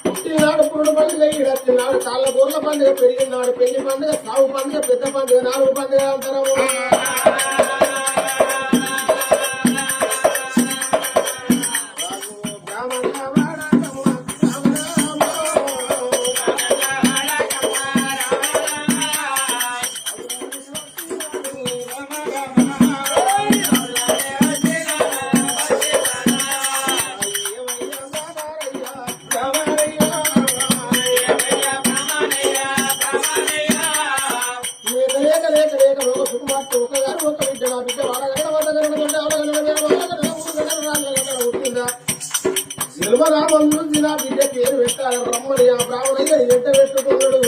పుట్టినాడు పురుడు పండుగ ఈడొచ్చినాడు కాళ్ళ బోర్ల పండుగ పెరిగినాడు పెళ్లి పండుగ సాగు పండుగ పెద్ద పండుగ 4 పండుగ అంటారు బిడ్డ పేరు పెట్టాలి రమ్మని ఆ బ్రాహ్మణయ్య ఎంట పెట్టుకున్నాడు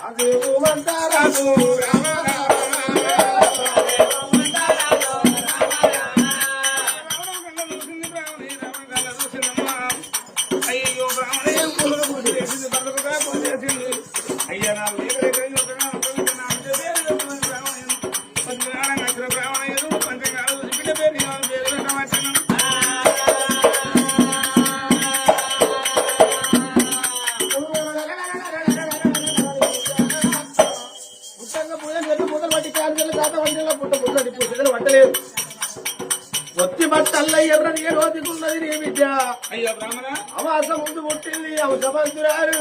అదేమంటారాదు అయ్యో బ్రాహ్మణయ్య అయ్యా నా ఒత్తి బట్టల్లో ఎర్రని ఏ రోజుకున్నది నీ విద్య అయ్యా బ్రాహ్మణ అమాస ముందు పుట్టింది అవసమంతురారు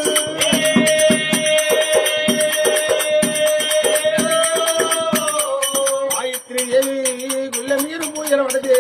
గాయత్రి ఏమి గుళ్ళ మీరు పూజలు పడితే